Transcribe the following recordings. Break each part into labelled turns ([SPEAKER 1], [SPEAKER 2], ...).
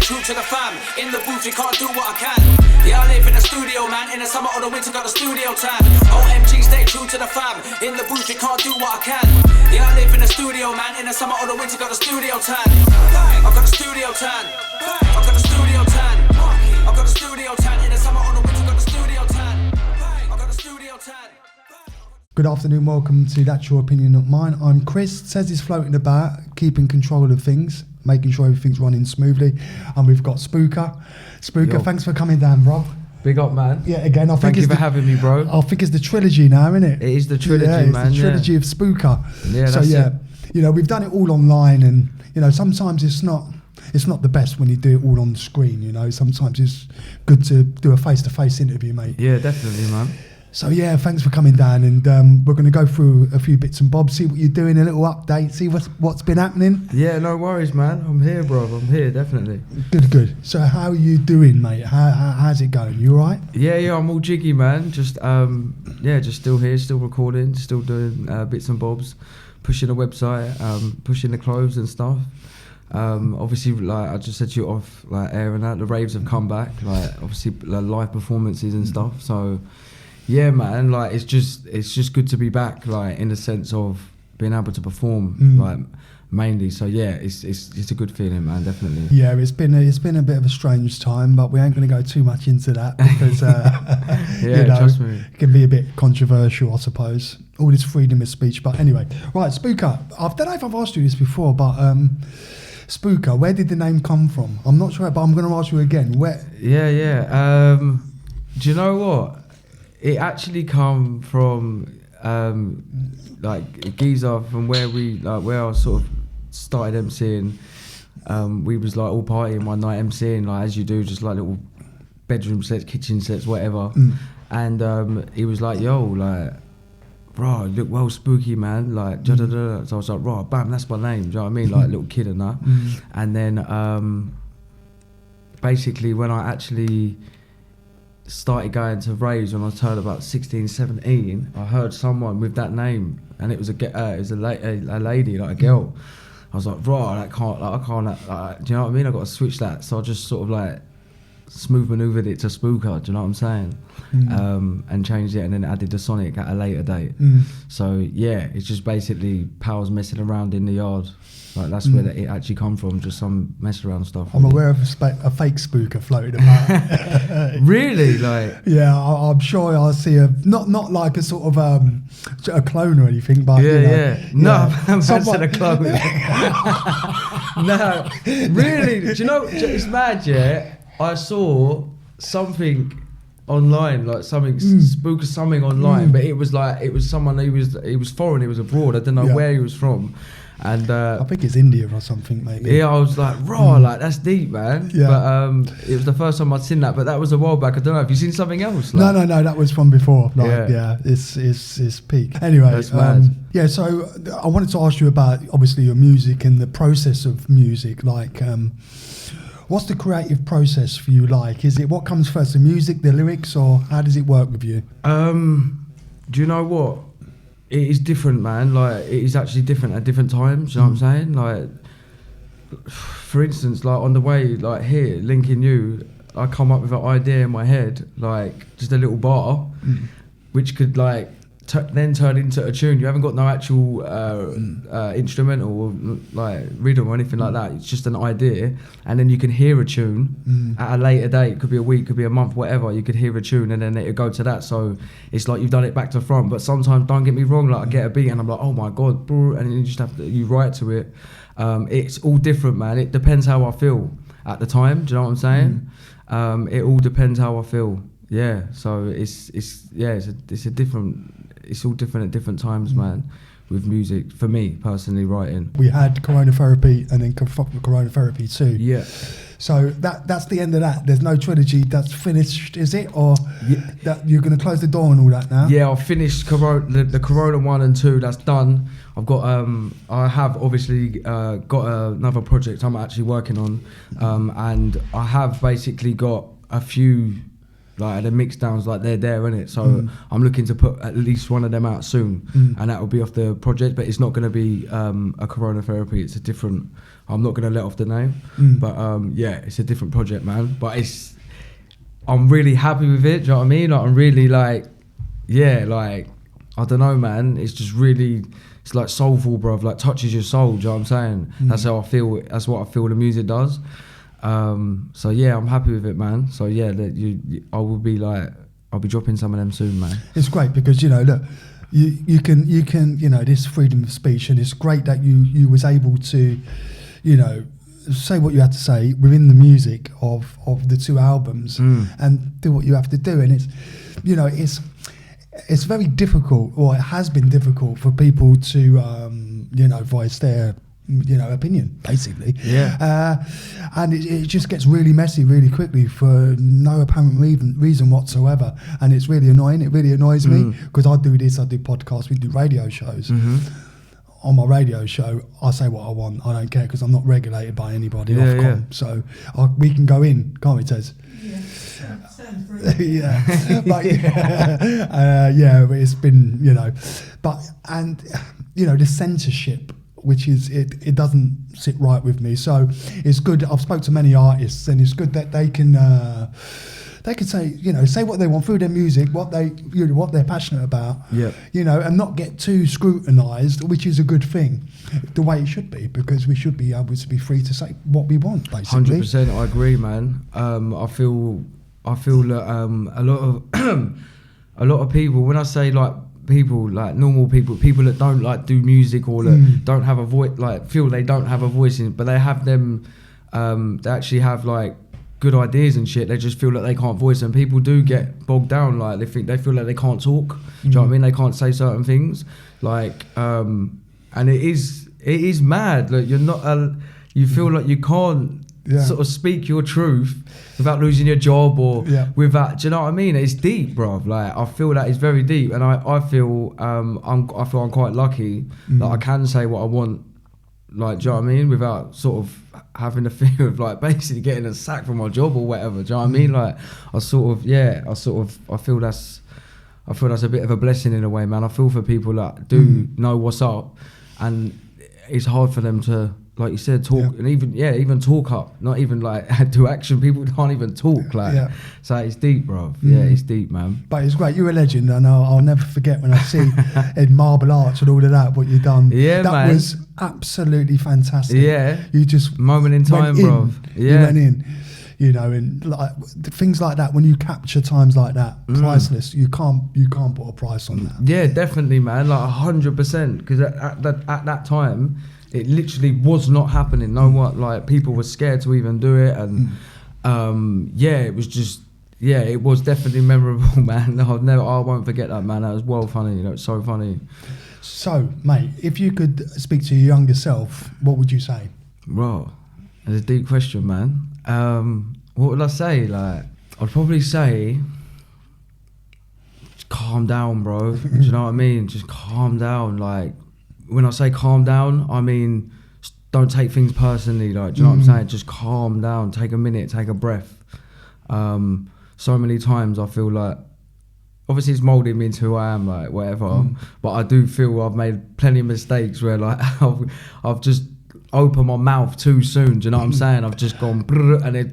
[SPEAKER 1] true to the fam. In the booth, you can't do what I can. Yeah, I live in the studio, man. In the summer or the winter, got the studio time. OMG, stay true to the fam. In the booth, you can't do what I can. Yeah, I live in the studio, man. In the summer or the winter, got the studio time. I've got the studio time. I've got the studio time. I've got the studio time. In the summer or the winter, got the studio time. I've got the studio time.
[SPEAKER 2] Good afternoon, welcome to That's Your Opinion, Not Mine. I'm Chris. Says he's floating about, keeping control of things, making sure everything's running smoothly. And we've got Spooka. Spooka,
[SPEAKER 3] Yo.
[SPEAKER 2] Thanks for coming down, bro.
[SPEAKER 3] Big up, man.
[SPEAKER 2] Yeah, again, I think
[SPEAKER 3] Thank you
[SPEAKER 2] it's
[SPEAKER 3] for having me, bro.
[SPEAKER 2] I think it's the trilogy now, isn't it?
[SPEAKER 3] It is the trilogy,
[SPEAKER 2] It's
[SPEAKER 3] man.
[SPEAKER 2] the trilogy of Spooka.
[SPEAKER 3] Yeah,
[SPEAKER 2] so
[SPEAKER 3] that's it.
[SPEAKER 2] You know, we've done it all online, and you know, sometimes it's not the best when you do it all on the screen. You know, sometimes it's good to do a face-to-face interview, mate.
[SPEAKER 3] Yeah, definitely, man.
[SPEAKER 2] So yeah, thanks for coming down, and we're going to go through a few bits and bobs, see what you're doing, a little update, see what's been happening.
[SPEAKER 3] Yeah, no worries, man. I'm here, bro. I'm here, definitely.
[SPEAKER 2] Good. So how are you doing, mate? How's it going? You all right?
[SPEAKER 3] Yeah, I'm all jiggy, man. Just just still here, still recording, still doing bits and bobs, pushing the website, pushing the clothes and stuff. Obviously, like I just said to you off like air and that, the raves have come back, like obviously like, live performances and stuff. So yeah, man, like it's just good to be back, like in the sense of being able to perform, like mainly. So yeah, it's a good feeling, man, definitely.
[SPEAKER 2] Yeah, it's been a bit of a strange time, but we ain't going to go too much into that because
[SPEAKER 3] yeah,
[SPEAKER 2] you know,
[SPEAKER 3] trust me,
[SPEAKER 2] it can be a bit controversial, I suppose. All this freedom of speech, but anyway, right, Spooka. I don't know if I've asked you this before, but Spooka, where did the name come from? I'm not sure, but I'm going to ask you again. Where?
[SPEAKER 3] Yeah. Do you know what? It actually come from like a geezer from where I sort of started MCing. We was like all partying one night MCing, like as you do, just like little bedroom sets, kitchen sets, whatever. And he was like, "Yo, like, bro, you look well spooky, man." Like, So I was like, "Right, bam, that's my name." Do you know what I mean? Like little kid and that. And then basically when I actually started going to raves when I turned about 16, 17, I heard someone with that name, and it was a lady, like a girl. I was like, bro, I can't, do you know what I mean? I got to switch that. So I just sort of like smooth maneuvered it to Spooka, do you know what I'm saying? And changed it, and then added the Sonic at a later date. So yeah, it's just basically pals messing around in the yard. Like that's where it actually come from, just some mess around stuff.
[SPEAKER 2] I'm aware of a fake Spooka floating about.
[SPEAKER 3] Really? Like?
[SPEAKER 2] Yeah, I'm sure I'll see not like a sort of a clone or anything, but
[SPEAKER 3] No, man said a clone. No, really? Do you know? It's mad, yeah. I saw something online, like something Spookasonic online, but it was someone he was foreign, he was abroad. I don't know where he was from. And
[SPEAKER 2] I think it's India or something, maybe.
[SPEAKER 3] Yeah, I was like, raw, like that's deep, man. Yeah. But it was the first time I'd seen that, but that was a while back. I don't know. Have you seen something else? Like?
[SPEAKER 2] No, that was from before. Like, yeah, it's peak. Anyway,
[SPEAKER 3] that's mad.
[SPEAKER 2] Yeah. So I wanted to ask you about obviously your music and the process of music. Like, what's the creative process for you like? Is it what comes first, the music, the lyrics, or how does it work with you?
[SPEAKER 3] Do you know what? It is different, man. Like, it is actually different at different times, you know what I'm saying? Like, for instance, like on the way, like here, linking you, I come up with an idea in my head, like just a little bar, which could like then turn into a tune. You haven't got no actual instrumental or like rhythm or anything like that. It's just an idea, and then you can hear a tune at a later date. Could be a week, could be a month, whatever. You could hear a tune, and then it'll go to that. So it's like you've done it back to front. But sometimes, don't get me wrong, like I get a beat and I'm like, oh my god, bro, and you just have to write to it. It's all different, man. It depends how I feel at the time. Do you know what I'm saying? It all depends how I feel. Yeah. So it's all different at different times, man, with music. For me, personally, writing.
[SPEAKER 2] We had Coronatherapi and then Coronatherapi 2. Yeah. So that's the end of that. There's no trilogy that's finished, is it? Or that you're going to close the door on all that now? Yeah,
[SPEAKER 3] I've finished the Corona 1 and 2. That's done. I've got I have obviously got another project I'm actually working on, and I have basically got a few Like the mix downs, like they're there, innit? So I'm looking to put at least one of them out soon, and that will be off the project. But it's not going to be a Corona Therapy. It's a different. I'm not going to let off the name, but yeah, it's a different project, man. But I'm really happy with it. Do you know what I mean? Like I'm really like, yeah, like I don't know, man. It's just really, it's like soulful, bruv. Like touches your soul. Do you know what I'm saying? That's how I feel. That's what I feel the music does. So yeah, I'm happy with it, man. So yeah, I will be like, I'll be dropping some of them soon, man.
[SPEAKER 2] It's great because look, you can this freedom of speech, and it's great that you was able to, say what you had to say within the music of the 2 albums and do what you have to do, and it's very difficult, or it has been difficult for people to voice their opinion, basically.
[SPEAKER 3] Yeah.
[SPEAKER 2] And it just gets really messy really quickly for no apparent reason whatsoever. And it's really annoying. It really annoys me because I do podcasts, we do radio shows. On my radio show, I say what I want. I don't care because I'm not regulated by anybody. So we can go in, can't we, Tez? Yeah. But but it's been, the censorship, which is it doesn't sit right with me. So it's good. I've spoke to many artists, and it's good that they can say what they want through their music, what they're passionate about. And not get too scrutinised, which is a good thing, the way it should be, because we should be able to be free to say what we want, basically.
[SPEAKER 3] 100%, I agree, man. I feel that a lot of people, when I say like people, like normal people that don't like do music, or that don't have a voice, like feel they don't have a voice in, but they have them, they actually have like good ideas and shit. They just feel like they can't voice them. People do get bogged down, like they feel like they can't talk. Do you know what I mean? They can't say certain things, like and it is mad. Like you're not, you feel like you can't sort of speak your truth without losing your job, or without, do you know what I mean? It's deep, bruv. Like I feel that it's very deep, and I feel I'm quite lucky that I can say what I want, like, do you know what I mean, without sort of having the fear of like basically getting a sack from my job or whatever. Do you know what I mean? Like I feel that's a bit of a blessing in a way, man. I feel for people that do know what's up, and it's hard for them to, like you said, talk, and even talk up, not even like do action. People can't even talk, like. So it's deep, bro. It's deep, man.
[SPEAKER 2] But it's great. You're a legend, and I'll never forget when I see in Marble Arch and all of that what you've done.
[SPEAKER 3] That
[SPEAKER 2] man. Was absolutely fantastic. You just
[SPEAKER 3] moment in time, bro.
[SPEAKER 2] You went in. And like things like that, when you capture times like that, priceless. You can't put a price on that.
[SPEAKER 3] Yeah, definitely, man. Like 100%. Because at that time, it literally was not happening. Like people were scared to even do it, and it was just, it was definitely memorable, man. I won't forget that, man. That was well funny. It's so funny.
[SPEAKER 2] So, mate, if you could speak to your younger self, what would you say?
[SPEAKER 3] Bro, that's a deep question, man. What would I say? Like, I'd probably say, just calm down, bro. Do you know what I mean? Just calm down. Like, when I say calm down, I mean don't take things personally. Like, do you know what I'm saying? Just calm down. Take a minute. Take a breath. So many times I feel like, obviously it's molded me into who I am, like whatever. But I do feel I've made plenty of mistakes where like I've just opened my mouth too soon. Do you know what I'm saying? I've just gone and it's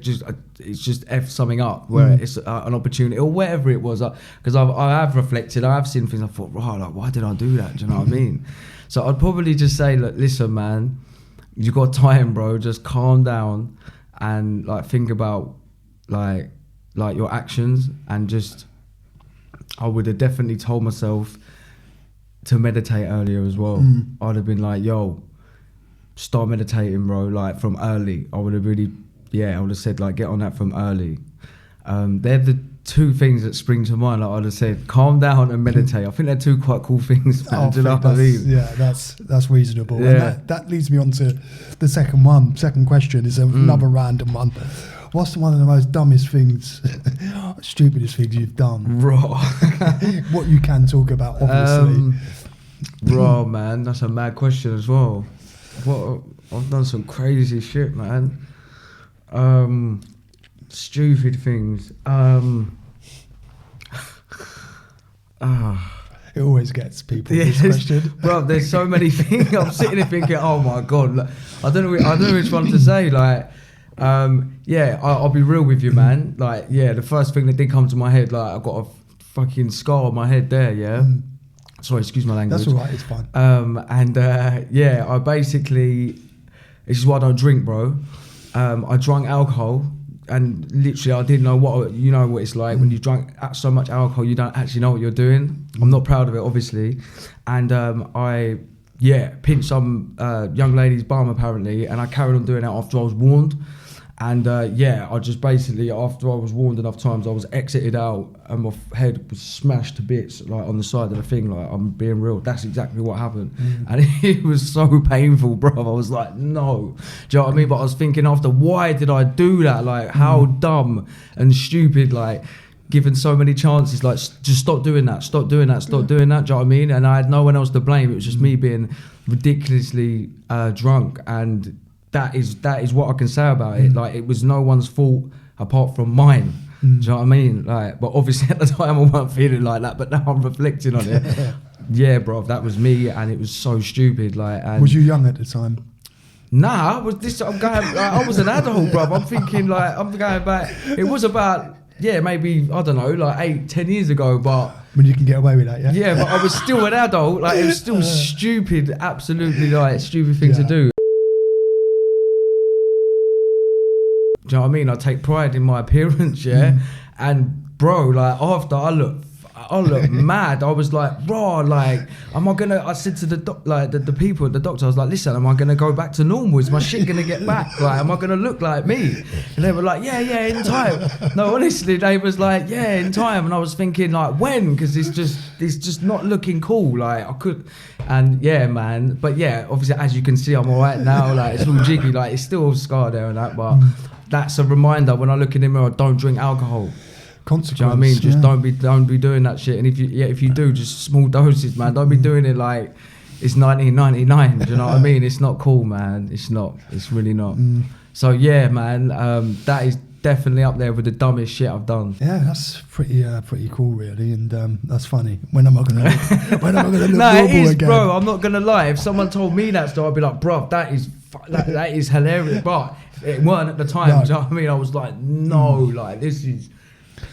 [SPEAKER 3] just F something up where it's an opportunity or whatever it was. Because I have reflected. I have seen things. I thought, right, like why did I do that? Do you know what I mean? So I'd probably just say, look, listen, man, you got time, bro. Just calm down and like think about like your actions, and just, I would have definitely told myself to meditate earlier as well. I'd have been like, yo, start meditating, bro, like from early. I would have really, I would have said like get on that from early. They're the two things that spring to mind. Like I'd have said calm down and meditate. I think they're two quite cool things, man. Do you know what I mean? Yeah,
[SPEAKER 2] that's reasonable. Yeah. And that leads me on to the second question is another random one. What's one of the most dumbest things, stupidest things you've done?
[SPEAKER 3] Raw.
[SPEAKER 2] What you can talk about, obviously.
[SPEAKER 3] Raw, man. That's a mad question as well. I've done some crazy shit, man. Stupid things.
[SPEAKER 2] It always gets people, this question.
[SPEAKER 3] Bro, there's so many things. I'm sitting there thinking, oh my God, like, I don't know which one to say. Like, I'll be real with you, man. Like, the first thing that did come to my head, like, I've got a fucking scar on my head there, Sorry, excuse my language.
[SPEAKER 2] That's all right, it's fine.
[SPEAKER 3] I basically, this is why I don't drink, bro. I drank alcohol, and literally I didn't know what it's like when you drink so much alcohol, you don't actually know what you're doing. I'm not proud of it, obviously. And I pinched some young lady's bum apparently, and I carried on doing that after I was warned. And I just basically, after I was warned enough times, I was exited out and my head was smashed to bits, like on the side of the thing. Like, I'm being real, that's exactly what happened. And it was so painful, bro. I was like, no. Do you know what I mean? But I was thinking after, why did I do that? Like, how dumb and stupid, like, given so many chances, like, just stop doing that, stop doing that, stop doing that. Do you know what I mean? And I had no one else to blame. It was just me being ridiculously drunk, and that is what I can say about it. Like, it was no one's fault apart from mine. Do you know what I mean? Like, but obviously at the time I wasn't feeling like that, but now I'm reflecting on it. Yeah, bro, that was me, and it was so stupid. Like, and
[SPEAKER 2] was you young at the time?
[SPEAKER 3] Nah, I was an adult, bro. I'm thinking, like, I'm going back. It was about, maybe, I don't know, like 8-10 years ago, but
[SPEAKER 2] when you can get away with that, yeah?
[SPEAKER 3] Yeah, but I was still an adult. Like, it was still stupid, absolutely, like, stupid thing to do. Do you know what I mean? I take pride in my appearance, and bro, like, after I look mad. I was like, bro, like, I said to the people at the doctor, I was like, listen, am I gonna go back to normal? Is my shit gonna get back? Like, am I gonna look like me? And they were like, yeah, in time. No, honestly, they was like, yeah, in time. And I was thinking, like, when? Because it's just not looking cool. Like, I could, and yeah, man. But yeah, obviously, as you can see, I'm all right now. Like, it's all jiggy. Like, it's still a scar there and that, but that's a reminder when I look in the mirror, don't drink alcohol.
[SPEAKER 2] Consequence,
[SPEAKER 3] do you know what I mean? Just don't be doing that shit. And if you do, just small doses, man. Don't be doing it like it's 1999. Do you know what I mean? It's not cool, man. It's not. It's really not. So yeah, man. That is definitely up there with the dumbest shit I've done.
[SPEAKER 2] Yeah, that's pretty cool, really, and that's funny. When am I gonna look
[SPEAKER 3] no,
[SPEAKER 2] normal
[SPEAKER 3] it is,
[SPEAKER 2] again?
[SPEAKER 3] bro. I'm not gonna lie. If someone told me that story, I'd be like, bro, that is hilarious. But it weren't at the time.
[SPEAKER 2] No.
[SPEAKER 3] Do you know what I mean? I was like, no, like, this is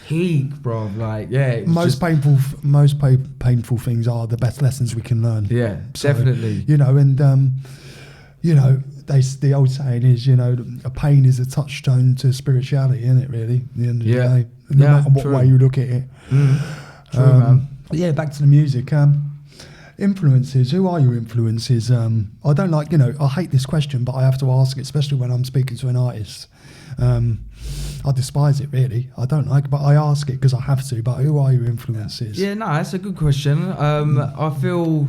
[SPEAKER 3] peak, bro. Like, yeah.
[SPEAKER 2] Most painful things are the best lessons we can learn.
[SPEAKER 3] Yeah, so, definitely.
[SPEAKER 2] You know, and the old saying is, a pain is a touchstone to spirituality, isn't it? Really, at the end of the day, no matter what way you look at it.
[SPEAKER 3] True, man.
[SPEAKER 2] But yeah, back to the music. Influences. Who are your influences? I don't like, I hate this question, but I have to ask it, especially when I'm speaking to an artist. I despise it, really. I don't like it, but I ask it because I have to. But who are your influences?
[SPEAKER 3] Yeah, no, that's a good question. I feel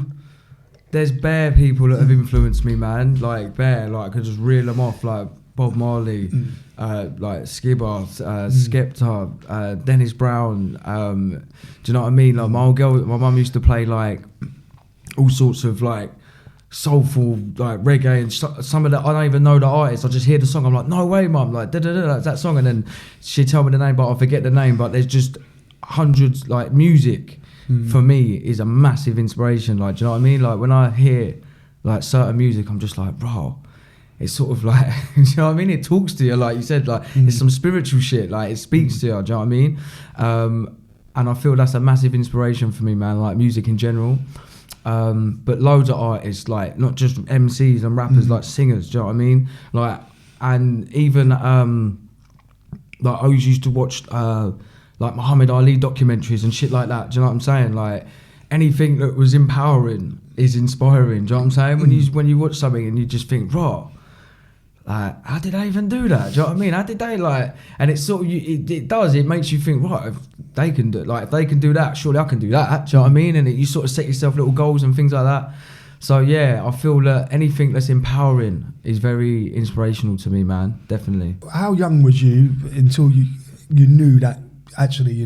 [SPEAKER 3] there's bare people that have influenced me, man. Like, bare, like, I could just reel them off, like Bob Marley, like Skibber, Skepta, Dennis Brown. Do you know what I mean? Like, my old girl, my mum used to play like all sorts of like soulful, like reggae, and some of that I don't even know the artist. I just hear the song, I'm like, no way, mum, like that's that song, and then she tell me the name, but I forget the name. But there's just hundreds, like, music for me is a massive inspiration. Like, do you know what I mean? Like, when I hear like certain music, I'm just like, bro, it's sort of like, do you know what I mean? It talks to you, like you said, like it's some spiritual shit. Like, it speaks to you. Do you know what I mean? And I feel that's a massive inspiration for me, man. Like, music in general. But loads of artists, like, not just MCs and rappers, like singers, do you know what I mean? Like, and even like, I always used to watch like Muhammad Ali documentaries and shit like that. Do you know what I'm saying? Like, anything that was empowering is inspiring. Do you know what I'm saying? When you watch something and you just think, raw, like, how did I even do that? Do you know what I mean? How did they, like? And it's sort of, it makes you think, right, if they can do, like, if they can do that, surely I can do that. Do you know what I mean? And you sort of set yourself little goals and things like that. So yeah, I feel that anything that's empowering is very inspirational to me, man. Definitely.
[SPEAKER 2] How young was you until you knew that actually,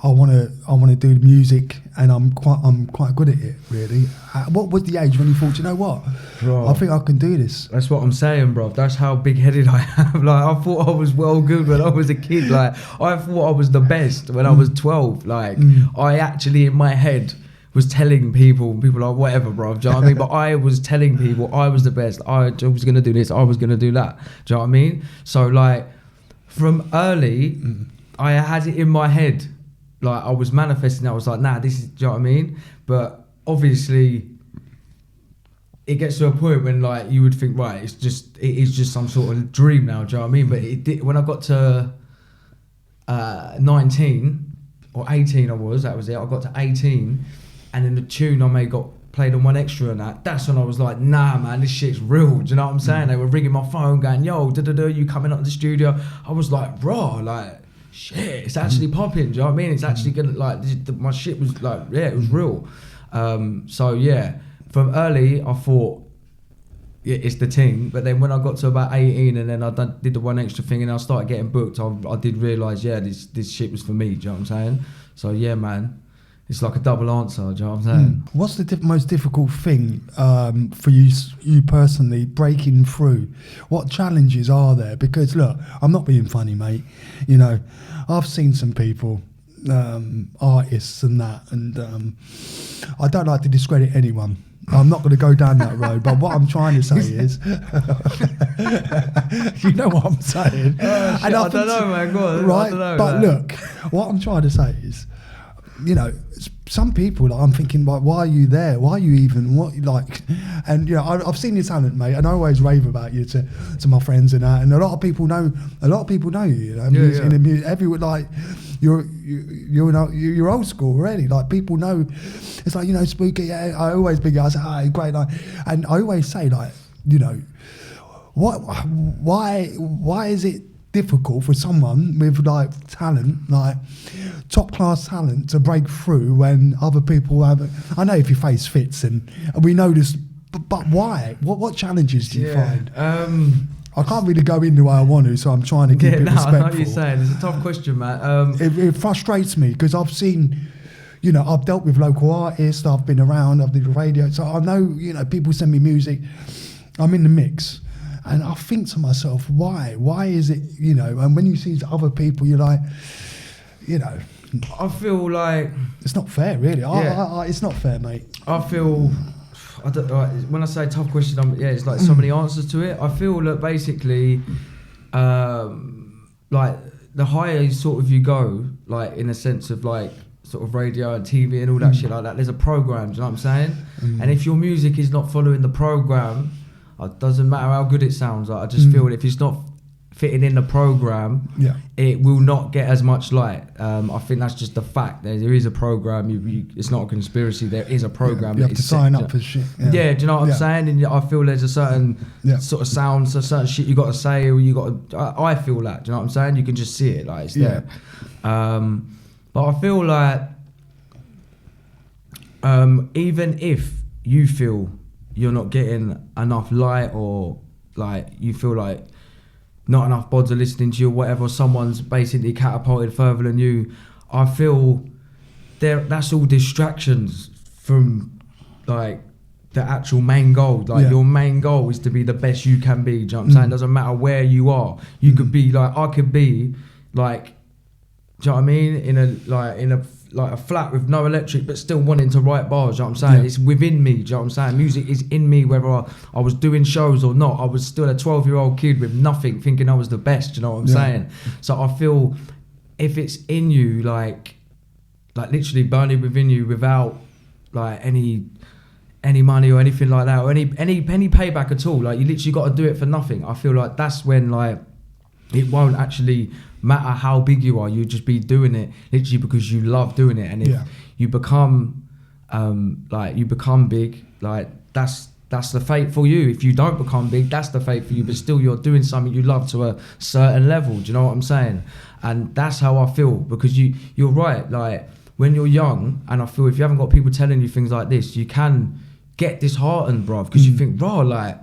[SPEAKER 2] I want to do the music, and I'm quite good at it, really. What was the age when you thought, you know what,
[SPEAKER 3] Bro,
[SPEAKER 2] I think I can do this?
[SPEAKER 3] that's what I'm saying, bro. That's how big-headed I am. Like, I thought I was well good when I was a kid. Like, I thought I was the best when I was 12. Like, I actually, in my head, was telling people like, whatever, bro. Do you know what I mean? But I was telling people I was the best. I was going to do this. I was going to do that. Do you know what I mean? So, like, from early, I had it in my head. Like, I was manifesting. I was like, nah, this is, do you know what I mean? But obviously, it gets to a point when, like, you would think, right, it is just some sort of dream now. Do you know what I mean? But it did, when I got to 19 or 18, that was it. I got to 18. And then the tune I made got played on 1Extra and that's when I was like, nah, man, this shit's real. Do you know what I'm saying? They were ringing my phone going, yo, you coming up to the studio? I was like, bro, like, shit, it's actually popping. Do you know what I mean? It's actually gonna, like, my shit was like, yeah, it was real. So yeah, from early, I thought, yeah, it's the thing. But then when I got to about 18 and then I did the 1Extra thing and I started getting booked, I did realise, yeah, this shit was for me. Do you know what I'm saying? So yeah, man. It's like a double answer, do you know what I'm saying?
[SPEAKER 2] What's the most difficult thing for you personally breaking through? What challenges are there? Because look, I'm not being funny, mate. You know, I've seen some people, artists and that, and I don't like to discredit anyone. I'm not going to go down that road, but what I'm trying to say is, you know what I'm saying?
[SPEAKER 3] I don't know, man. Go on,
[SPEAKER 2] right?
[SPEAKER 3] I don't know,
[SPEAKER 2] but
[SPEAKER 3] man.
[SPEAKER 2] look, what I'm trying to say is, you know, some people, like, I'm thinking, like, why are you there? Why are you even, what, like, and, you know, I've seen your talent, mate, and I always rave about you to my friends and that, and a lot of people know you, you know, everyone, like, you're old school already, like, people know, it's like, you know, Spooky, yeah, I always big, I say, hi, great, like, and I always say, like, you know, why is it difficult for someone with, like, talent, like top class talent, to break through when other people haven't? I know if your face fits, and we know this, but why? What challenges do you find? I can't really go into where I want to, so I'm trying to keep it respectful.
[SPEAKER 3] I know what you're saying. It's a tough question, man.
[SPEAKER 2] It frustrates me because I've seen, you know, I've dealt with local artists, I've been around, I've did radio, so I know, you know, people send me music, I'm in the mix. And I think to myself, why? Why is it, you know, and when you see other people, you're like, you know.
[SPEAKER 3] I feel like...
[SPEAKER 2] It's not fair, really.
[SPEAKER 3] Yeah.
[SPEAKER 2] It's not fair, mate.
[SPEAKER 3] I feel... I don't, like, when I say tough question, it's like so many answers to it. I feel that basically, like, the higher sort of you go, like, in a sense of, like, sort of radio and TV and all that shit like that, there's a program, do you know what I'm saying? And if your music is not following the program, it doesn't matter how good it sounds. Like, I just feel if it's not fitting in the program, it will not get as much light. I think that's just the fact. There is a program. It's not a conspiracy. There is a program.
[SPEAKER 2] You have to sign up for shit.
[SPEAKER 3] Yeah, do you know what I'm saying? And I feel there's a certain sort of sounds, a certain shit you got to say, or you got to. I feel that. Do you know what I'm saying? You can just see it, like, it's there. But I feel like even if you feel you're not getting enough light, or like you feel like not enough bods are listening to you or whatever, someone's basically catapulted further than you, I feel that's all distractions from, like, the actual main goal. Like, your main goal is to be the best you can be. Do you know what I'm saying? Doesn't matter where you are. You could be like, I could be like, do you know what I mean? In a flat with no electric, but still wanting to write bars. Do you know what I'm saying? It's within me. Do you know what I'm saying? Music is in me, whether I was doing shows or not. I was still a 12-year-old kid with nothing, thinking I was the best. Do you know what I'm saying? So I feel if it's in you, like literally burning within you without, like, any money or anything like that, or any payback at all, like, you literally got to do it for nothing. I feel like that's when, like, it won't actually matter how big you are. You just be doing it literally because you love doing it. And if you become big, like, that's the fate for you. If you don't become big, that's the fate for you, but still you're doing something you love to a certain level. Do you know what I'm saying? And that's how I feel, because you're right, like, when you're young, and I feel if you haven't got people telling you things like this, you can get disheartened, bruv, because you think, bro, like,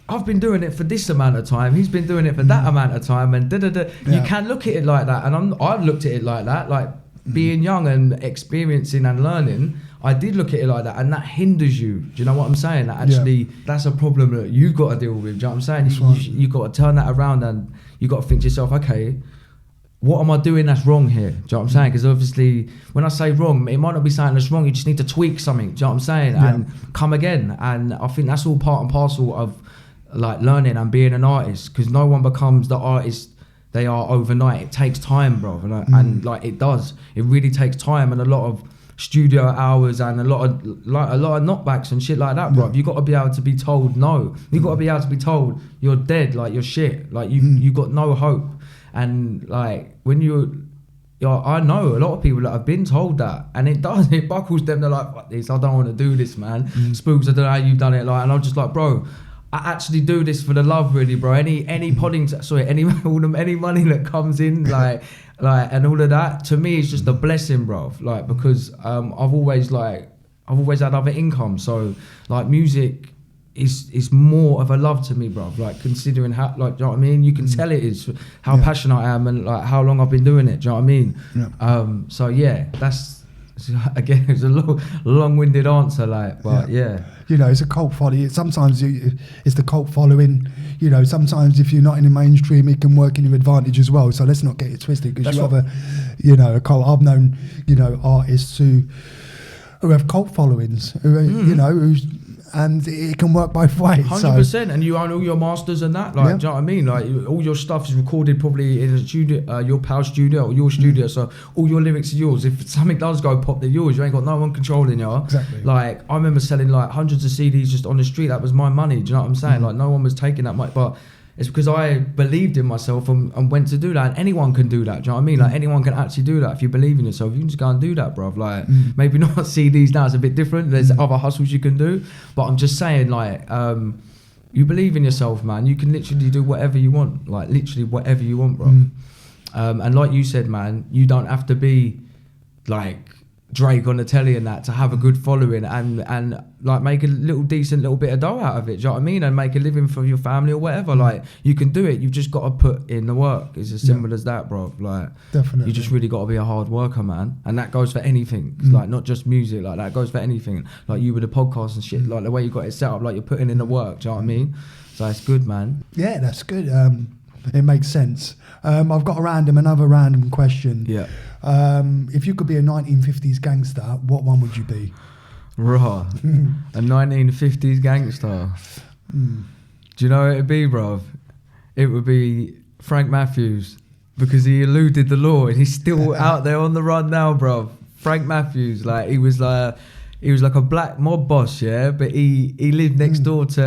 [SPEAKER 3] I've been doing it for this amount of time, he's been doing it for that amount of time, and You can look at it like that, and I've looked at it like that, like, being young and experiencing and learning, I did look at it like that, and that hinders you. Do you know what I'm saying? That actually, that's a problem that you've got to deal with. Do you know what I'm saying? You've got to turn that around, and you've got to think to yourself, okay, what am I doing that's wrong here? Do you know what I'm saying? Because obviously, when I say wrong, it might not be something that's wrong. You just need to tweak something. Do you know what I'm saying? And come again. And I think that's all part and parcel of like learning and being an artist. Because no one becomes the artist they are overnight. It takes time, bro. And like it does. It really takes time and a lot of studio hours and a lot of knockbacks and shit like that, bro. You got to be able to be told no. You got to be able to be told you're dead, like you're shit, like you got no hope. And like when I know a lot of people that have been told that, and it buckles them. They're like, fuck this, I don't want to do this, man. Spooks, I don't know how you've done it, like, and I'm just like, bro, I actually do this for the love, really, bro. Any any money that comes in, like and all of that, to me, it's just a blessing, bro. Like, because I've always had other income, so like music is more of a love to me, bro. Like, considering how, like, do you know what I mean? You can tell it is how passionate I am and like how long I've been doing it. Do you know what I mean? Yeah. So yeah, that's again, it's a long-winded answer, like, but yeah.
[SPEAKER 2] You know, it's a cult following. Sometimes it's the cult following. You know, sometimes if you're not in the mainstream, it can work in your advantage as well. So let's not get it twisted, because you have a cult. I've known, artists who have cult followings, and it can work both ways.
[SPEAKER 3] 100%, and you own all your masters and that, like, do you know what I mean? Like, all your stuff is recorded probably in a studio, your pal studio or your studio, so all your lyrics are yours. If something does go pop, they're yours. You ain't got no one controlling you.
[SPEAKER 2] Exactly.
[SPEAKER 3] Like, I remember selling like hundreds of CDs just on the street. That was my money. Do you know what I'm saying? Like, no one was taking that much, but it's because I believed in myself and went to do that. And anyone can do that. Do you know what I mean? Like, anyone can actually do that if you believe in yourself. You can just go and do that, bruv. Like, maybe not CDs now, it's a bit different. There's other hustles you can do. But I'm just saying, like, you believe in yourself, man. You can literally do whatever you want. Like, literally whatever you want, bro. And like you said, man, you don't have to be like Drake on the telly and that to have a good following and like make a decent little bit of dough out of it. Do you know what I mean? And make a living for your family or whatever. Like, you can do it. You've just got to put in the work. It's as simple as that, bro. Like,
[SPEAKER 2] definitely,
[SPEAKER 3] you just really got to be a hard worker, man. And that goes for anything. Like, not just music. Like, that goes for anything. Like you with the podcast and shit. Like, the way you got it set up, like you're putting in the work. Do you know what I mean? So it's good, man.
[SPEAKER 2] Yeah, that's good. It makes sense. I've got another random question.
[SPEAKER 3] Yeah.
[SPEAKER 2] If you could be a 1950s gangster, what one would you be?
[SPEAKER 3] Raw. A 1950s gangster. Do you know what it'd be, bruv? It would be Frank Matthews, because he eluded the law and he's still out there on the run now, bruv. Frank Matthews, like, he was like a black mob boss, yeah, but he lived next door to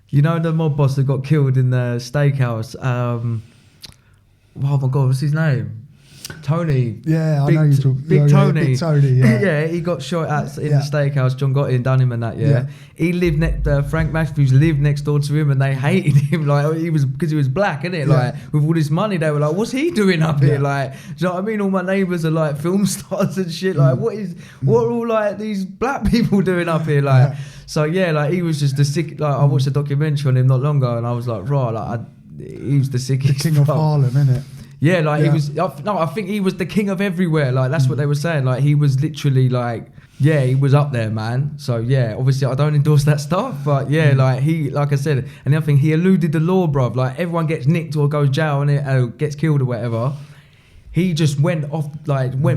[SPEAKER 3] the mob boss that got killed in the steakhouse. Oh my God, what's his name? Tony.
[SPEAKER 2] Yeah, I know you talk.
[SPEAKER 3] Big Tony.
[SPEAKER 2] Big Tony, yeah.
[SPEAKER 3] Yeah, he got shot at in the steakhouse. John Gotti and done him and that, yeah. He lived Frank Matthews lived next door to him, and they hated him, like, because he was black, innit? Like, with all this money, they were like, what's he doing up here? Like, do you know what I mean? All my neighbours are like film stars and shit. Like, what are all like these black people doing up here? Like, so yeah, like, he was just the sick. Like, I watched a documentary on him not long ago, and I was like, raw, like, he was the sickest.
[SPEAKER 2] The king of Harlem, innit?
[SPEAKER 3] Yeah, like, he was. I think he was the king of everywhere. Like, that's what they were saying. Like, he was literally like, yeah, he was up there, man. So yeah, obviously I don't endorse that stuff, but yeah, like I said, and the other thing, he eluded the law, bruv. Like, everyone gets nicked or goes jail and it gets killed or whatever. He just went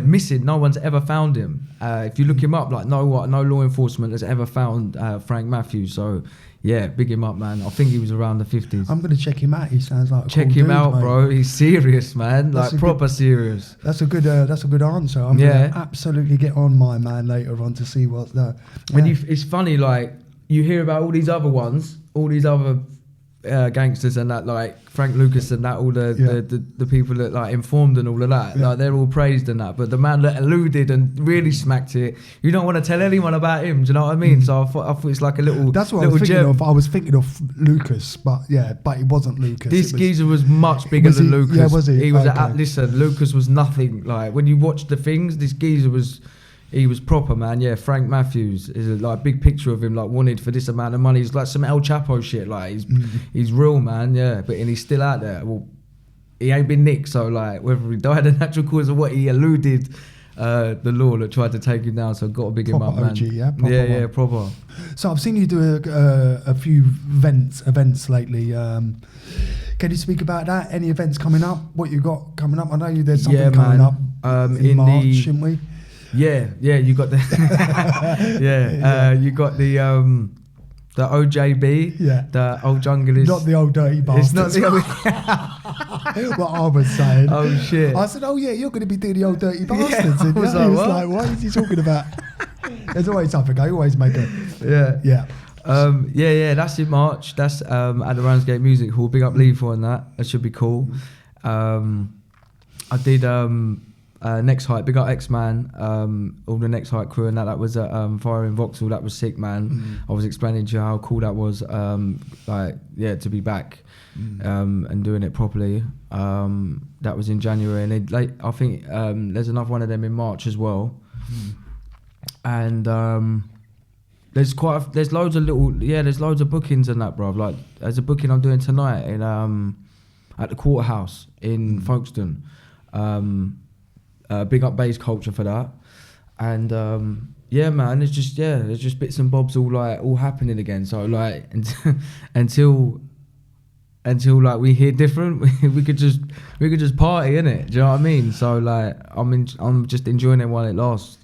[SPEAKER 3] missing. No one's ever found him. If you look him up, like, no law enforcement has ever found Frank Matthews. So yeah, big him up, man. I think he was around the 50s.
[SPEAKER 2] I'm gonna check him out. He sounds like a
[SPEAKER 3] check
[SPEAKER 2] cool
[SPEAKER 3] him
[SPEAKER 2] dude,
[SPEAKER 3] out,
[SPEAKER 2] mate.
[SPEAKER 3] bro. He's serious, man. Like, proper serious.
[SPEAKER 2] That's a good answer. I'm gonna absolutely get on my man later on to see what's there.
[SPEAKER 3] It's funny, like, you hear about all these other ones, all these other gangsters and that, like Frank Lucas and that, all the people that like informed and all of that, like, they're all praised and that, but the man that eluded and really smacked it, you don't want to tell anyone about him. Do you know what I mean? So I thought it's like a little.
[SPEAKER 2] That's what I was thinking of. I was thinking of Lucas, but it wasn't Lucas.
[SPEAKER 3] This geezer was much bigger than Lucas.
[SPEAKER 2] Yeah, was he?
[SPEAKER 3] He was listen, Lucas was nothing. Like, when you watch the things, this geezer was. He was proper, man. Yeah, Frank Matthews is a like big picture of him, like, wanted for this amount of money. He's like some El Chapo shit. Like, he's real, man. Yeah, and he's still out there. Well, he ain't been nicked. So like whether he died of natural cause or what, he eluded the law that tried to take him down. So got to big him up, man.
[SPEAKER 2] OG, yeah, proper
[SPEAKER 3] yeah,
[SPEAKER 2] one.
[SPEAKER 3] proper.
[SPEAKER 2] So I've seen you do a few events lately. Can you speak about that? Any events coming up? What you got coming up? I know there's something coming up in March, shouldn't we?
[SPEAKER 3] Yeah, you got the you got the OJB, the old junglist.
[SPEAKER 2] Not the old dirty bastards.
[SPEAKER 3] It's not the old.
[SPEAKER 2] What I was saying.
[SPEAKER 3] Oh shit!
[SPEAKER 2] I said, oh yeah, you're going to be doing the old dirty bastards. And he was like, what is he talking about? There's always something. I always make it. Yeah.
[SPEAKER 3] That's in March. That's at the Ramsgate Music Hall. Big up Lee for that. That should be cool. I did Next Height. Big up X-Man. All the Next Height crew and that was at Fire in Vauxhall. That was sick, man. I was explaining to you how cool that was. To be back and doing it properly. That was in January, and I think there's another one of them in March as well. And there's loads of bookings and that, bruv. Like there's a booking I'm doing tonight in at the Quarter House in Folkestone. Big up bass culture for that. And man, there's just bits and bobs all happening again. So like until like we hear different, we could just party, innit? Do you know what I mean? So like I'm just enjoying it while it lasts.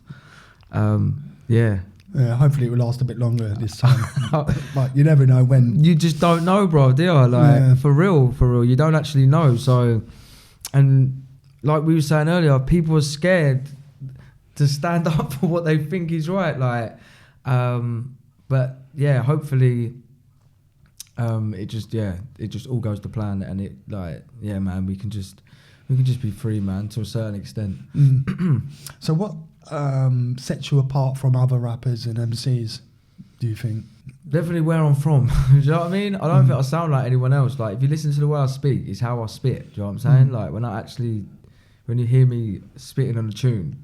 [SPEAKER 3] Yeah, hopefully it will last a bit longer this time. But you never know when. You just don't know, bro, do you? Like for real, you don't actually know. So, and like we were saying earlier, people are scared to stand up for what they think is right. Like, but yeah, hopefully, it just all goes to plan, and it man, we can just be free, man, to a certain extent.
[SPEAKER 2] So what sets you apart from other rappers and MCs, do you think?
[SPEAKER 3] Definitely where I'm from. Do you know what I mean? I don't think I sound like anyone else. Like if you listen to the way I speak, it's how I spit. Do you know what I'm saying? Like when you hear me spitting on a tune,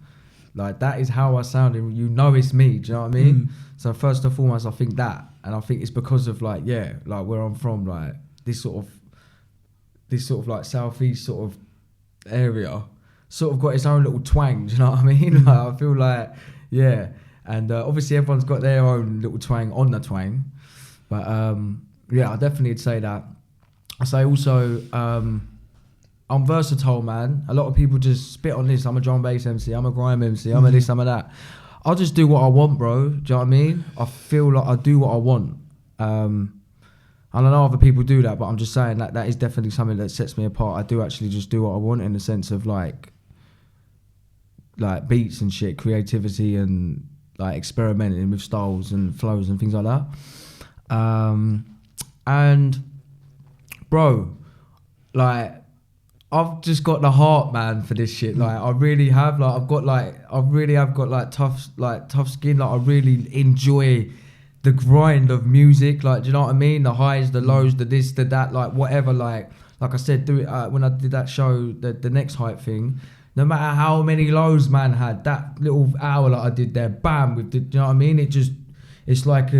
[SPEAKER 3] like that is how I sound, and you know it's me. Do you know what I mean? So first and foremost, I think that, and I think it's because of like where I'm from, like this sort of like southeast sort of area. Sort of got its own little twang, do you know what I mean? Like, I feel like, and obviously everyone's got their own little twang on the twang, but I definitely say that. I say also, I'm versatile, man. A lot of people just spit on this. I'm a drum bass MC, I'm a grime MC, I'm a this, I'm a that. I'll just do what I want, bro. Do you know what I mean? I feel like I do what I want. And I know other people do that, but I'm just saying that is definitely something that sets me apart. I do actually just do what I want in the sense of like beats and shit, creativity and like experimenting with styles and flows and things like that. And bro, like I've just got the heart, man, for this shit. Like I really have. Like I really have got tough skin. Like I really enjoy the grind of music. Like, do you know what I mean? The highs, the lows, the this, the that, like whatever. Like I said, when I did that show, the Next Hype thing. No matter how many lows man had, that little hour that I did there, bam, do you know what I mean? It's like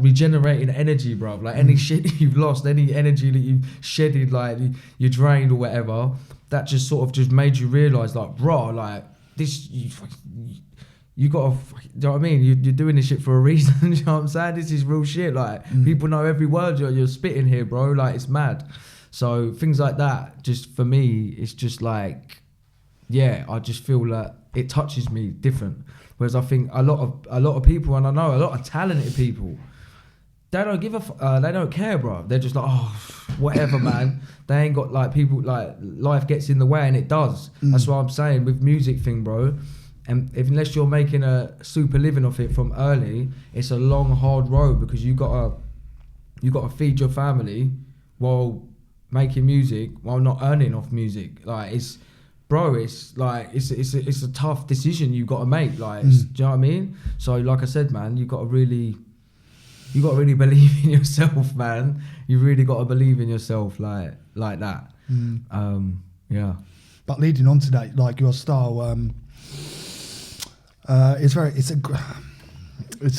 [SPEAKER 3] regenerating energy, bro. Like any shit you've lost, any energy that you've shedded, like you drained or whatever, that just sort of just made you realise, like, bro, like this, you gotta, do you know what I mean? You're doing this shit for a reason. Do you know what I'm saying? This is real shit. Like people know every word you're spitting here, bro. Like it's mad. So things like that, just for me, it's just like, I just feel like it touches me different. Whereas I think a lot of people, and I know a lot of talented people, they don't give they don't care, bro. They're just like, oh, whatever, man. They ain't got like people, like life gets in the way, and it does. That's what I'm saying with music thing, bro. And unless you're making a super living off it from early, it's a long, hard road because you gotta feed your family while making music, while not earning off music. Like it's a tough decision you got to make. Like, do you know what I mean? So, like I said, man, you got to really believe in yourself, man. You really got to believe in yourself, like that.
[SPEAKER 2] But leading on to that, like your style, it's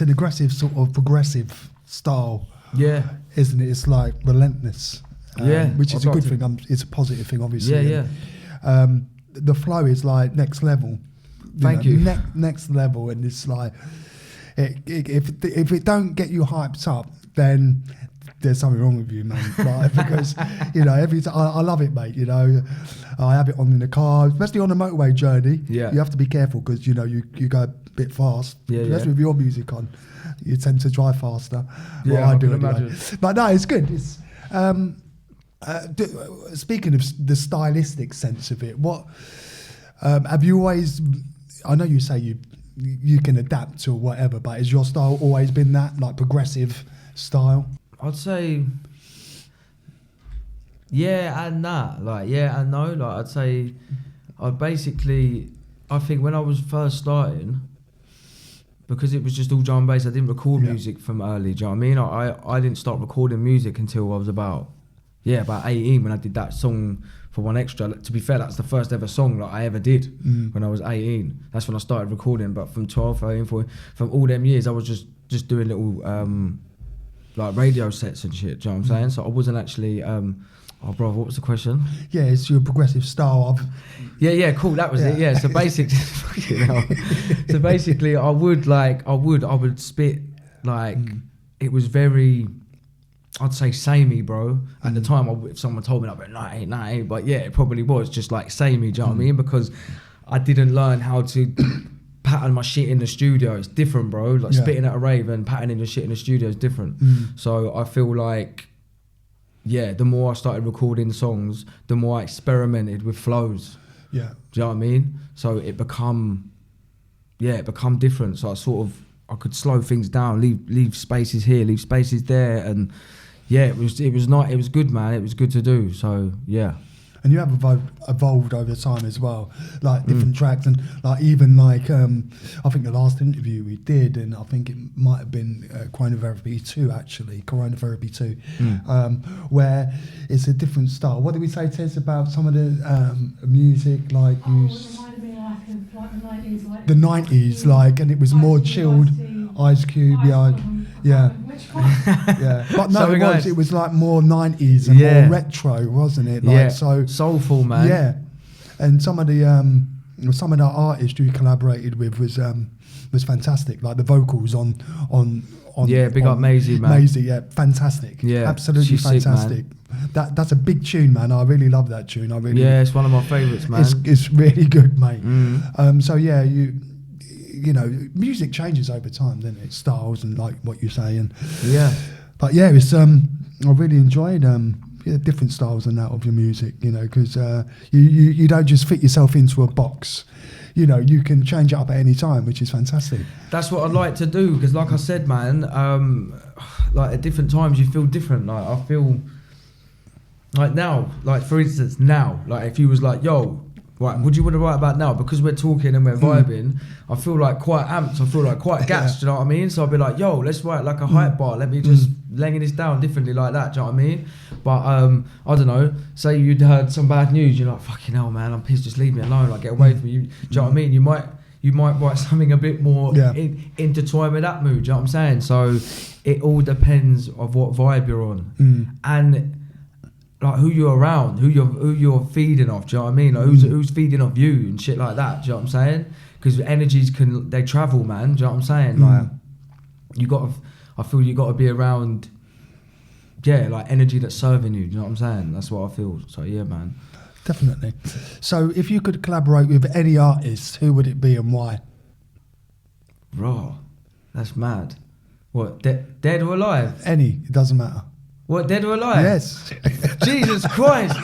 [SPEAKER 2] an aggressive sort of progressive style.
[SPEAKER 3] Yeah,
[SPEAKER 2] isn't it? It's like relentless. which is a
[SPEAKER 3] I'd
[SPEAKER 2] good
[SPEAKER 3] like
[SPEAKER 2] thing. It's a positive thing, obviously.
[SPEAKER 3] Yeah,
[SPEAKER 2] The flow is like next level.
[SPEAKER 3] Thank you.
[SPEAKER 2] Next level, and it's like if it don't get you hyped up, then there's something wrong with you, man. Like, because every time I love it, mate. I have it on in the car, especially on the motorway journey.
[SPEAKER 3] Yeah.
[SPEAKER 2] You have to be careful because you go a bit fast.
[SPEAKER 3] Yeah,
[SPEAKER 2] especially with your music on, you tend to drive faster.
[SPEAKER 3] Yeah,
[SPEAKER 2] Well, I do
[SPEAKER 3] can
[SPEAKER 2] anyway.
[SPEAKER 3] imagine.
[SPEAKER 2] But no, it's good. It's speaking of the stylistic sense of it, what have you always? I know you say you can adapt or whatever, but has your style always been that, like, progressive style?
[SPEAKER 3] I'd say yeah and that. Like, yeah and no. Like, I'd say I think when I was first starting, because it was just all drum and bass, I didn't record music from early. Do you know what I mean? I didn't start recording music until I was about 18 when I did that song for One Extra. To be fair, that's the first ever song that I ever did when I was 18. That's when I started recording. But from 12, 13, 14, from all them years, I was just doing little like radio sets and shit. Do you know what I'm saying? So I wasn't actually. Bro, what was the question?
[SPEAKER 2] Yeah, it's your progressive style of.
[SPEAKER 3] Yeah, cool. That was it. Yeah. So basically, so basically, I would spit like it was very. I'd say samey, bro. At the time, if someone told me, I'd be like, nah, ain't. But yeah, it probably was just like samey, do you know what I mean? Because I didn't learn how to pattern my shit in the studio. It's different, bro. Like spitting at a rave and patterning the shit in the studio is different. So I feel like, the more I started recording songs, the more I experimented with flows.
[SPEAKER 2] Yeah.
[SPEAKER 3] Do you know what I mean? So it become different. So I could slow things down, leave spaces here, leave spaces there, and it was good, man. It was good to do. So yeah.
[SPEAKER 2] And you have evolved over time as well, like different tracks, and like even like I think the last interview we did, and I think it might have been Coronavirus 2 actually, Coronavirus 2, where it's a different style. What did we say, Tess, about some of the music like
[SPEAKER 4] It reminded me like the 90s, like
[SPEAKER 2] the 90s, like, and it was more chilled. Ice Cube, yeah.
[SPEAKER 4] Which one?
[SPEAKER 2] Yeah, but no,
[SPEAKER 3] Sorry, guys.
[SPEAKER 2] it was like more 90s and more retro, wasn't it? Like, so
[SPEAKER 3] soulful, man.
[SPEAKER 2] Yeah, and some of the artists you collaborated with was fantastic. Like the vocals on
[SPEAKER 3] big up Maisie, man.
[SPEAKER 2] Maisie, yeah, fantastic.
[SPEAKER 3] Yeah,
[SPEAKER 2] absolutely
[SPEAKER 3] she's sick,
[SPEAKER 2] fantastic. That's a big tune, man. I really love that tune.
[SPEAKER 3] It's one of my favourites, man.
[SPEAKER 2] It's really good, mate. So yeah, you know, music changes over time, doesn't it? Styles and like what you say, and but yeah, it's I really enjoyed different styles and that of your music, you know, because you don't just fit yourself into a box. You know, you can change it up at any time, which is fantastic.
[SPEAKER 3] That's what I'd like to do, because like I said, man, like at different times you feel different. Like I feel like now, like for instance now, like if you was like, yo, right, what do you want to write about now? Because we're talking and we're vibing, I feel like quite amped, I feel like quite gassed, do you know what I mean? So I'll be like, yo, let's write like a hype bar, let me just laying this down differently like that, do you know what I mean? But I don't know, say you'd heard some bad news, you're like, fucking hell, man, I'm pissed, just leave me alone, like get away from me, do you know what I mean? You might write something a bit more intertwined with that mood, do you know what I'm saying? So it all depends of what vibe you're on. And like who you're around, who you're feeding off, do you know what I mean? Like who's feeding off you and shit like that, do you know what I'm saying? Because energies they travel, man, do you know what I'm saying? Like I feel you gotta be around like energy that's serving you, do you know what I'm saying? That's what I feel. So yeah, man.
[SPEAKER 2] Definitely. So if you could collaborate with any artist, who would it be and why?
[SPEAKER 3] Raw. That's mad. What, dead or alive?
[SPEAKER 2] Any, it doesn't matter.
[SPEAKER 3] What, dead or alive?
[SPEAKER 2] Yes.
[SPEAKER 3] Jesus Christ.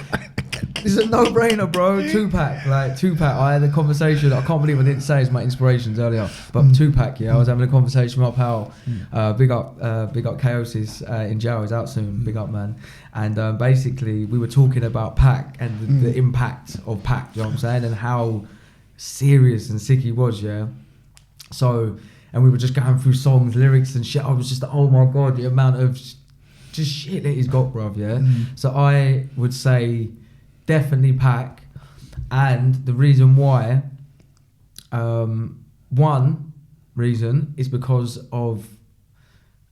[SPEAKER 3] It's a no-brainer, bro. Tupac. I had a conversation. I can't believe I didn't say it's my inspirations earlier. But Tupac, I was having a conversation with my pal. Big up Chaosis in jail. He's out soon. Big up, man. And basically, we were talking about Pac and the impact of Pac, you know what I'm saying? And how serious and sick he was, yeah? So, and we were just going through songs, lyrics and shit. I was just, oh my God, the amount of just shit that he's got, bruv, yeah? So I would say definitely Pac, and the reason why, one reason is because of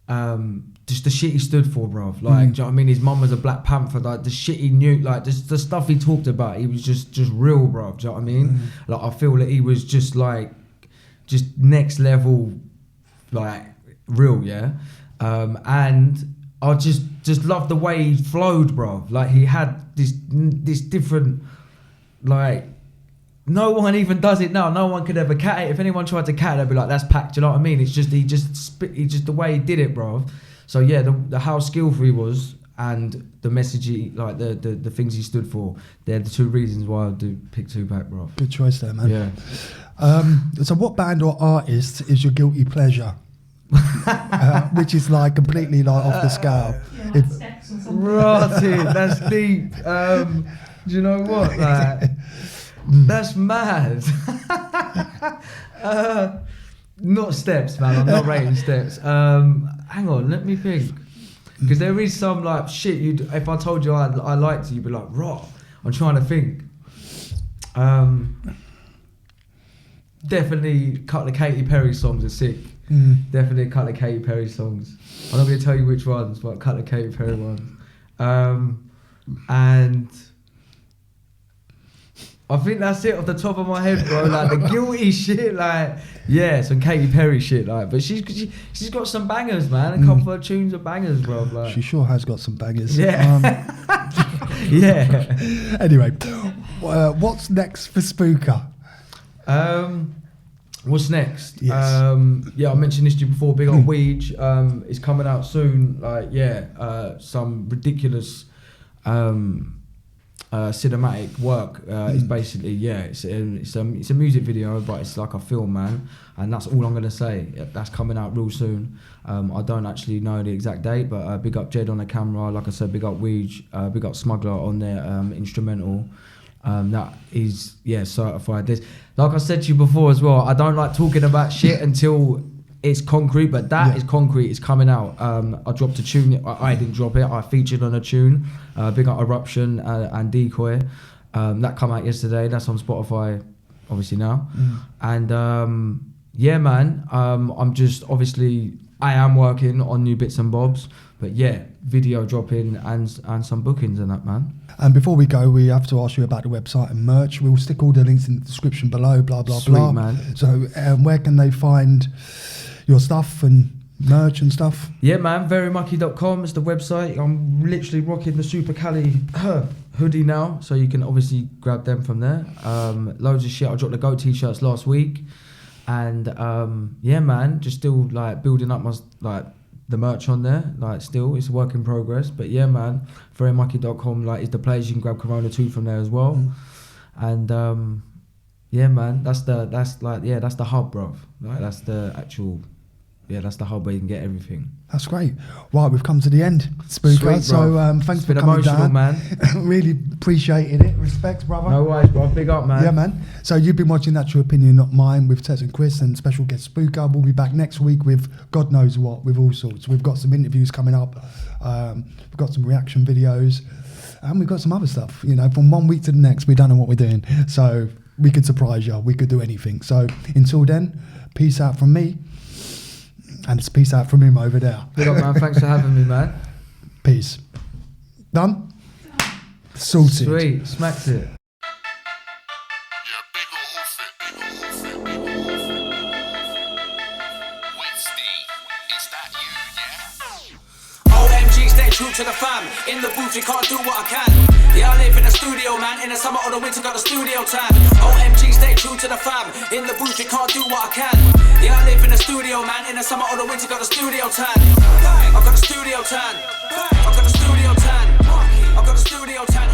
[SPEAKER 3] just the shit he stood for, bruv. Like, do you know what I mean? His mum was a Black Panther. Like, the shit he knew, like, just the stuff he talked about, he was just real, bruv. Do you know what I mean? Like, I feel that he was just like, just next level, like, real, yeah? And I just loved the way he flowed, bruv. Like, he had this different, like, no one even does it now. No one could ever cat it. If anyone tried to cat it, they'd be like, that's packed. Do you know what I mean? It's just, he just the way he did it, bruv. So yeah, the how skillful he was and the message he, like the things he stood for, they're the two reasons why I do pick Tupac, bruv.
[SPEAKER 2] Good choice there, man.
[SPEAKER 3] Yeah.
[SPEAKER 2] So what band or artist is your guilty pleasure? Which is like completely like off the scale.
[SPEAKER 4] Yeah, like steps or something.
[SPEAKER 3] Rotted, that's deep. Do you know what? Like, that's mad. Not Steps, man. I'm not rating Steps. Hang on, let me think. Because there is some like shit. If I told you I liked it, you'd be like, "Raw." I'm trying to think. Definitely, a couple of Katy Perry songs are sick. Definitely a couple of Katy Perry songs. I'm not going to tell you which ones, but a couple of Katy Perry ones. And I think that's it off the top of my head, bro. Like the guilty shit, like yeah, some Katy Perry shit, like. But she's got some bangers, man. A couple of her tunes are bangers, bro. Like.
[SPEAKER 2] She sure has got some bangers.
[SPEAKER 3] Yeah. Yeah.
[SPEAKER 2] Anyway, what's next for Spooker?
[SPEAKER 3] What's next?
[SPEAKER 2] Yes.
[SPEAKER 3] Yeah, I mentioned this to you before. Big Up Weege is coming out soon. Like yeah, some ridiculous. Cinematic work is basically it's a music video, but it's like a film, man, and that's all I'm gonna say. That's coming out real soon. I don't actually know the exact date, but big up Jed on the camera, like I said, big up Weege, big up Smuggler on their instrumental. That is certified. This, like I said to you before as well, I don't like talking about shit until it's concrete, but that is concrete. It's coming out. I dropped a tune. I didn't drop it. I featured on a tune. Big up Eruption and Decoy. That come out yesterday. That's on Spotify, obviously now. And yeah, man. I'm just I am working on new bits and bobs. But yeah, video dropping and some bookings and that, man.
[SPEAKER 2] And before we go, we have to ask you about the website and merch. We'll stick all the links in the description below, blah, blah,
[SPEAKER 3] Sweet,
[SPEAKER 2] blah.
[SPEAKER 3] Man.
[SPEAKER 2] So where can they find your stuff and merch and stuff?
[SPEAKER 3] Yeah, man, verymucky.com is the website. I'm literally rocking the Super Cali hoodie now, so you can obviously grab them from there. Loads of shit. I dropped the GOAT t-shirts last week. And yeah, man, just still like building up my the merch on there, like still it's a work in progress, but yeah, man, verymucky.com like is the place. You can grab Corona 2 from there as well. And yeah, man, that's the hub, bro. Like that's the actual, that's the hub where you can get everything.
[SPEAKER 2] That's great. Right, we've come to the end, Spooker.
[SPEAKER 3] Sweet,
[SPEAKER 2] so thanks for coming down,
[SPEAKER 3] man.
[SPEAKER 2] Really appreciated it. Respect, brother.
[SPEAKER 3] No worries, bro. Big up, man.
[SPEAKER 2] Yeah, man. So you've been watching Natural Opinion, Not Mine, with Tez and Chris and special guest Spooker. We'll be back next week with God knows what, with all sorts. We've got some interviews coming up. We've got some reaction videos, and we've got some other stuff. You know, from one week to the next, we don't know what we're doing. So we could surprise you. We could do anything. So until then, peace out from me. And it's peace out from him over there.
[SPEAKER 3] Big up, man. Thanks for having me, man.
[SPEAKER 2] Peace. Done? Sorted.
[SPEAKER 3] Sweet. Smacked it.
[SPEAKER 1] True to the fam, in the booth you can't do what I can. Yeah, I live in the studio, man. In the summer or the winter got the studio time. OMG, stay true to the fam. In the booth you can't do what I can. Yeah, I live in the studio, man. In the summer or the winter got the studio time. I got the studio time. I got the studio time. I got the studio time.